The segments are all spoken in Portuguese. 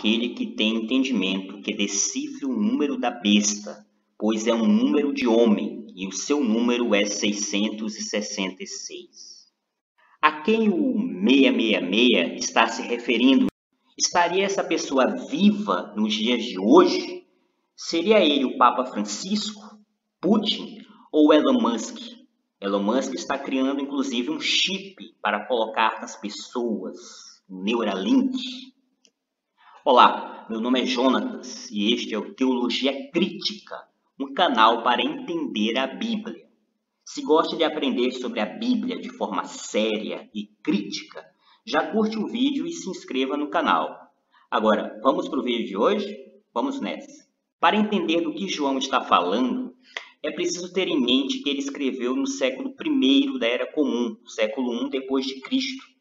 aquele que tem entendimento, que decifre o número da besta, pois é um número de homem, e o seu número é 666. A quem o 666 está se referindo? Estaria essa pessoa viva nos dias de hoje? Seria ele o Papa Francisco, Putin ou Elon Musk? Elon Musk está criando, inclusive, um chip para colocar nas pessoas, o Neuralink. Olá, meu nome é Jonatas e este é o Teologia Crítica, um canal para entender a Bíblia. Se gosta de aprender sobre a Bíblia de forma séria e crítica, já curte o vídeo e se inscreva no canal. Agora, vamos para o vídeo de hoje? Vamos nessa! Para entender do que João está falando, é preciso ter em mente que ele escreveu no século I da Era Comum, século I depois de Cristo.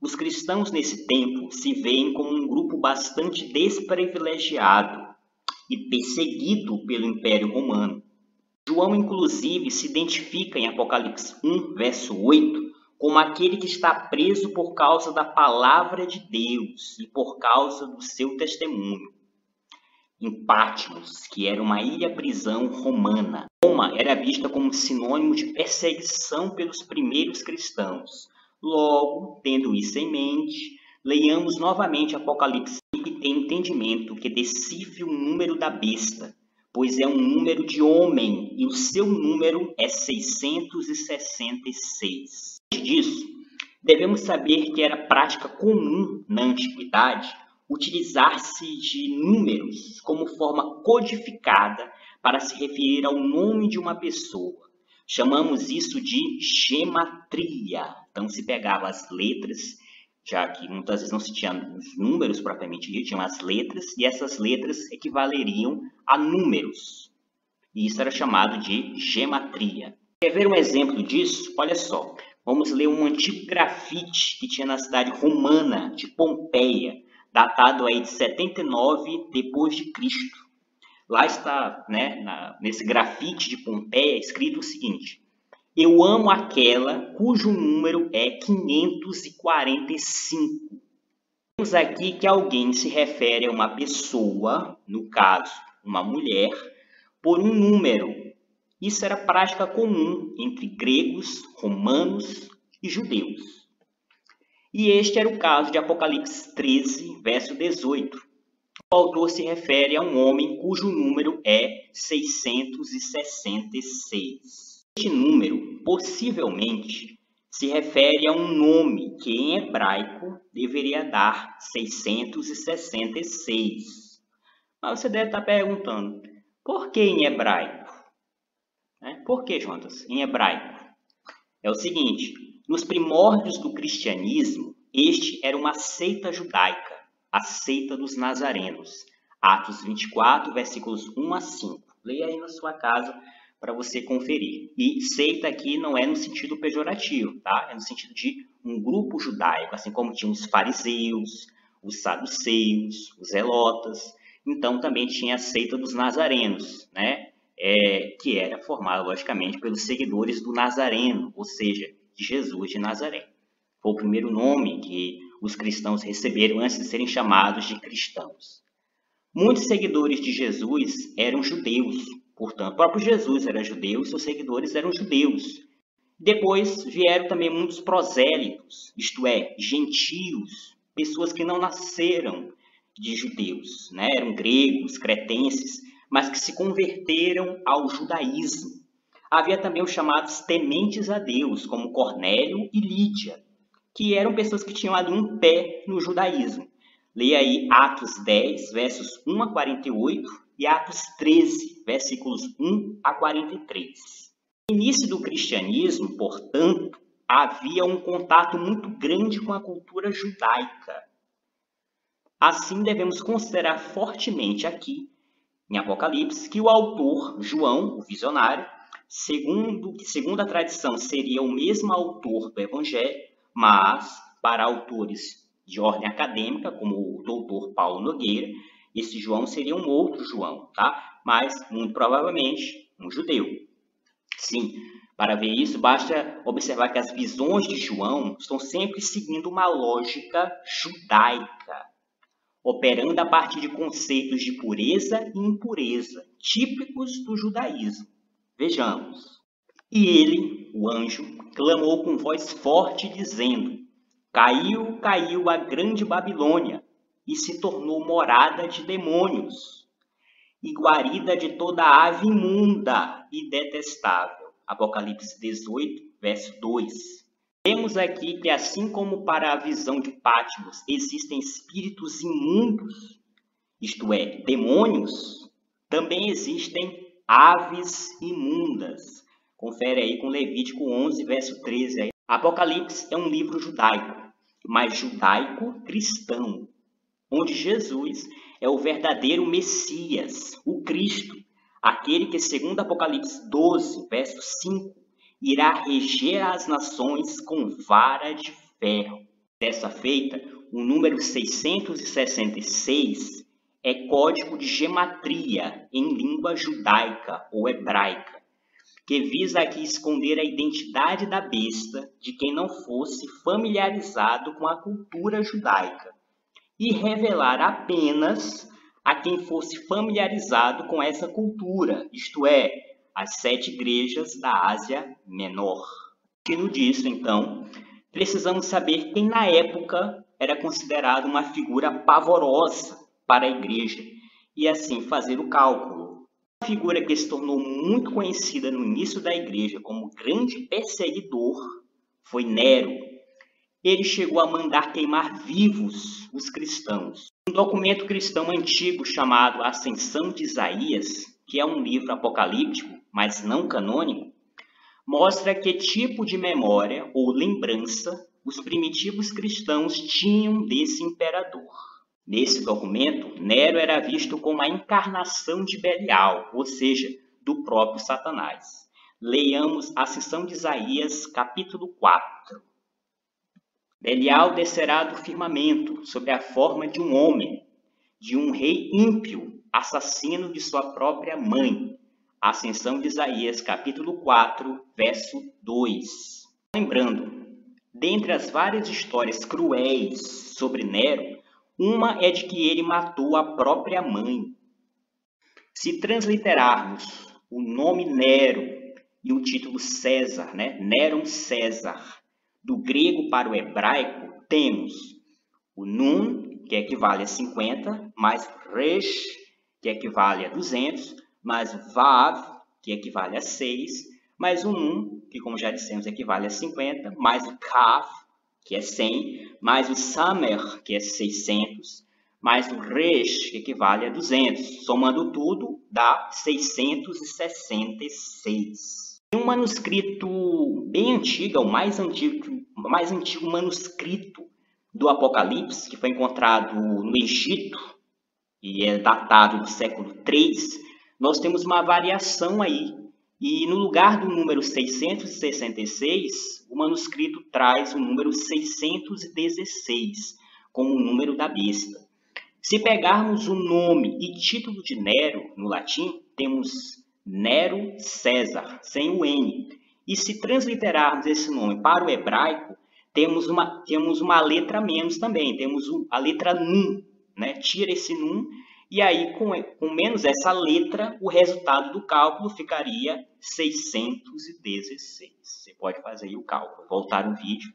Os cristãos nesse tempo se veem como um grupo bastante desprivilegiado e perseguido pelo Império Romano. João, inclusive, se identifica em Apocalipse 1, verso 8, como aquele que está preso por causa da palavra de Deus e por causa do seu testemunho. Em Patmos, que era uma ilha-prisão romana. Roma era vista como sinônimo de perseguição pelos primeiros cristãos. Logo, tendo isso em mente, leiamos novamente Apocalipse e tem entendimento que decifre o número da besta, pois é um número de homem e o seu número é 666. Antes disso, devemos saber que era prática comum na antiguidade utilizar-se de números como forma codificada para se referir ao nome de uma pessoa. Chamamos isso de gematria. Então, se pegava as letras, já que muitas vezes não se tinha os números propriamente dito, tinham as letras, e essas letras equivaleriam a números. E isso era chamado de gematria. Quer ver um exemplo disso? Olha só, vamos ler um antigo grafite que tinha na cidade romana de Pompeia, datado aí de 79 depois de Cristo. Lá está, nesse grafite de Pompeia, escrito o seguinte: eu amo aquela cujo número é 545. Vemos aqui que alguém se refere a uma pessoa, no caso, uma mulher, por um número. Isso era prática comum entre gregos, romanos e judeus. E este era o caso de Apocalipse 13, verso 18. O autor se refere a um homem cujo número é 666. Este número, possivelmente, se refere a um nome que em hebraico deveria dar 666. Mas você deve estar perguntando, por que em hebraico? Por que, Jonas, em hebraico? É o seguinte, nos primórdios do cristianismo, este era uma seita judaica, a seita dos nazarenos. Atos 24, versículos 1 a 5. Leia aí na sua casa para você conferir. E seita aqui não é no sentido pejorativo, tá? É no sentido de um grupo judaico, assim como tinha os fariseus, os saduceus, os zelotas. Então também tinha a seita dos nazarenos, que era formada, logicamente, pelos seguidores do Nazareno, ou seja, de Jesus de Nazaré. Foi o primeiro nome que os cristãos receberam antes de serem chamados de cristãos. Muitos seguidores de Jesus eram judeus, portanto, o próprio Jesus era judeu e seus seguidores eram judeus. Depois vieram também muitos prosélitos, isto é, gentios, pessoas que não nasceram de judeus, eram gregos, cretenses, mas que se converteram ao judaísmo. Havia também os chamados tementes a Deus, como Cornélio e Lídia, que eram pessoas que tinham ali um pé no judaísmo. Leia aí Atos 10, versos 1 a 48 e Atos 13, versículos 1 a 43. No início do cristianismo, portanto, havia um contato muito grande com a cultura judaica. Assim, devemos considerar fortemente aqui, em Apocalipse, que o autor, João, o visionário, segundo a tradição, seria o mesmo autor do Evangelho, mas para autores de ordem acadêmica, como o doutor Paulo Nogueira, esse João seria um outro João, tá? Mas, muito provavelmente, um judeu. Sim, para ver isso, basta observar que as visões de João estão sempre seguindo uma lógica judaica. operando a partir de conceitos de pureza e impureza, típicos do judaísmo. Vejamos. E ele, o anjo, clamou com voz forte, dizendo: Caiu, caiu a grande Babilônia, e se tornou morada de demônios, e guarida de toda ave imunda e detestável. Apocalipse 18, verso 2. Vemos aqui que, assim como para a visão de Patmos existem espíritos imundos, isto é, demônios, também existem aves imundas. Confere aí com Levítico 11, verso 13. Apocalipse é um livro judaico, mas judaico-cristão, onde Jesus é o verdadeiro Messias, o Cristo, aquele que, segundo Apocalipse 12, verso 5, irá reger as nações com vara de ferro. Dessa feita, o número 666 é código de gematria em língua judaica ou hebraica, que visa aqui esconder a identidade da besta de quem não fosse familiarizado com a cultura judaica e revelar apenas a quem fosse familiarizado com essa cultura, isto é, as 7 igrejas da Ásia Menor. Partindo disso, então, precisamos saber quem na época era considerado uma figura pavorosa para a igreja e assim fazer o cálculo. Uma figura que se tornou muito conhecida no início da igreja como grande perseguidor foi Nero. Ele chegou a mandar queimar vivos os cristãos. Um documento cristão antigo chamado Ascensão de Isaías, que é um livro apocalíptico, mas não canônico, mostra que tipo de memória ou lembrança os primitivos cristãos tinham desse imperador. Nesse documento, Nero era visto como a encarnação de Belial, ou seja, do próprio Satanás. Leiamos Ascensão de Isaías, capítulo 4. Belial descerá do firmamento sob a forma de um homem, de um rei ímpio, assassino de sua própria mãe. Ascensão de Isaías, capítulo 4, verso 2. Lembrando, dentre as várias histórias cruéis sobre Nero, uma é de que ele matou a própria mãe. Se transliterarmos o nome Nero e o título César, Néron César, do grego para o hebraico, temos o Nun, que equivale a 50, mais o Resh, que equivale a 200, mais o Vav, que equivale a 6, mais o Nun, que como já dissemos equivale a 50, mais o Kaf, que é 100, mais o Samer, que é 600, mais o Resh, que equivale a 200. Somando tudo, dá 666. Tem um manuscrito bem antigo, o mais antigo manuscrito do Apocalipse, que foi encontrado no Egito e é datado do século III. Nós temos uma variação aí. E no lugar do número 666, o manuscrito traz o número 616 como o número da besta. Se pegarmos o nome e título de Nero no latim, temos Nero César, sem o N. E se transliterarmos esse nome para o hebraico, temos uma letra menos também, temos a letra Nun, Tira esse Nun, e aí com menos essa letra, o resultado do cálculo ficaria 616. Você pode fazer aí o cálculo, voltar o vídeo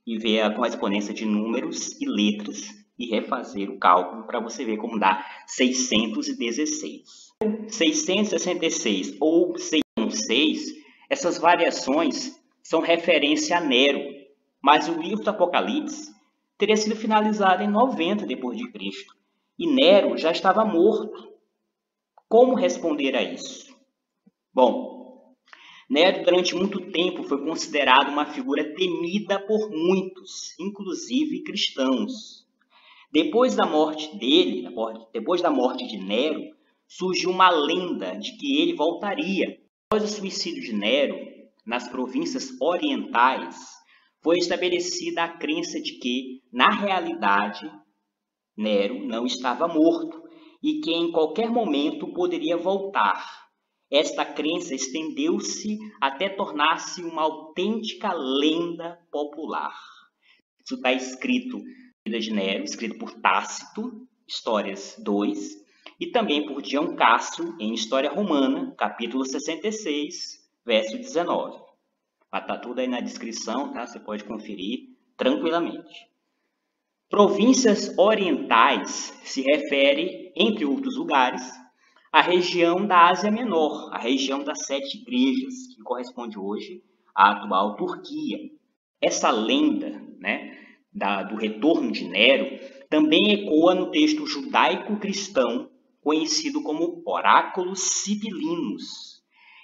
e ver a correspondência de números e letras e refazer o cálculo para você ver como dá 616. 666 ou 616, essas variações são referência a Nero, mas o livro do Apocalipse teria sido finalizado em 90 depois de Cristo e Nero já estava morto. Como responder a isso? Bom, Nero durante muito tempo foi considerado uma figura temida por muitos, inclusive cristãos. Depois da morte dele, depois da morte de Nero, surgiu uma lenda de que ele voltaria. Após o suicídio de Nero, nas províncias orientais, foi estabelecida a crença de que, na realidade, Nero não estava morto e que em qualquer momento poderia voltar. Esta crença estendeu-se até tornar-se uma autêntica lenda popular. Isso está escrito Vida de Nero, escrito por Tácito, Histórias 2, e também por Dion Cássio em História Romana, capítulo 66, verso 19. Está tudo aí na descrição, tá? Você pode conferir tranquilamente. Províncias orientais se refere, entre outros lugares, à região da Ásia Menor, a região das 7 igrejas, que corresponde hoje à atual Turquia. Essa lenda, né, do retorno de Nero também ecoa no texto judaico-cristão conhecido como Oráculos Sibilinos,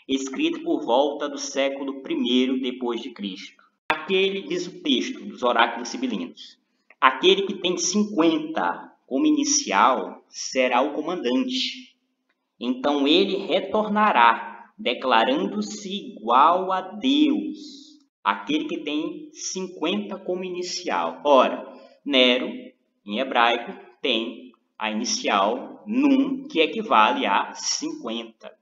escrito por volta do século I depois de Cristo. Aquele, diz o texto dos Oráculos Sibilinos, aquele que tem 50 como inicial será o comandante. Então ele retornará, declarando-se igual a Deus, aquele que tem 50 como inicial. Ora, Nero, em hebraico, tem a inicial Nun, que equivale a 50.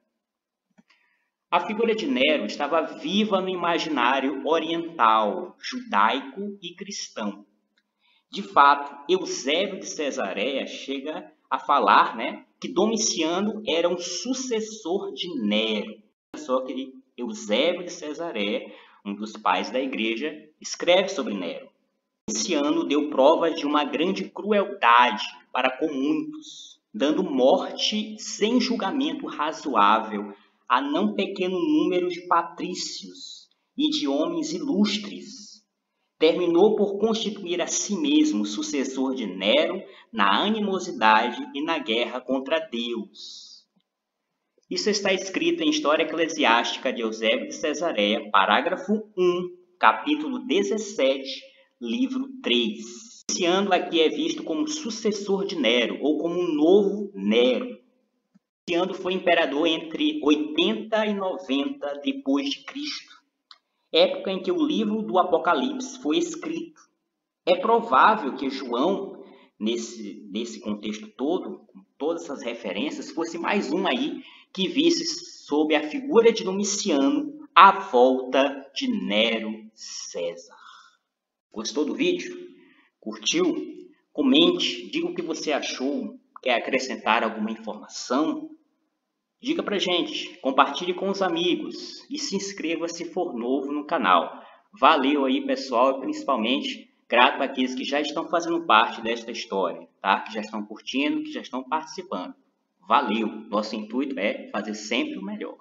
A figura de Nero estava viva no imaginário oriental, judaico e cristão. De fato, Eusébio de Cesareia chega a falar, né, que Domiciano era um sucessor de Nero. Só que Eusébio de Cesareia, um dos pais da igreja, escreve sobre Nero. Domiciano deu provas de uma grande crueldade para com muitos, dando morte sem julgamento razoável a não pequeno número de patrícios e de homens ilustres. Terminou por constituir a si mesmo sucessor de Nero na animosidade e na guerra contra Deus. Isso está escrito em História Eclesiástica de Eusébio de Cesareia, parágrafo 1, capítulo 17, livro 3. Domiciano aqui é visto como sucessor de Nero, ou como um novo Nero. Domiciano foi imperador entre 80 e 90 depois de Cristo, época em que o livro do Apocalipse foi escrito. É provável que João, nesse contexto todo, com todas essas referências, fosse mais um aí que visse sob a figura de Domiciano a volta de Nero César. Gostou do vídeo? Curtiu? Comente, diga o que você achou. Quer acrescentar alguma informação? Diga pra gente, compartilhe com os amigos e se inscreva se for novo no canal. Valeu aí, pessoal, e principalmente grato àqueles que já estão fazendo parte desta história, tá? Que já estão curtindo, que já estão participando. Valeu! Nosso intuito é fazer sempre o melhor.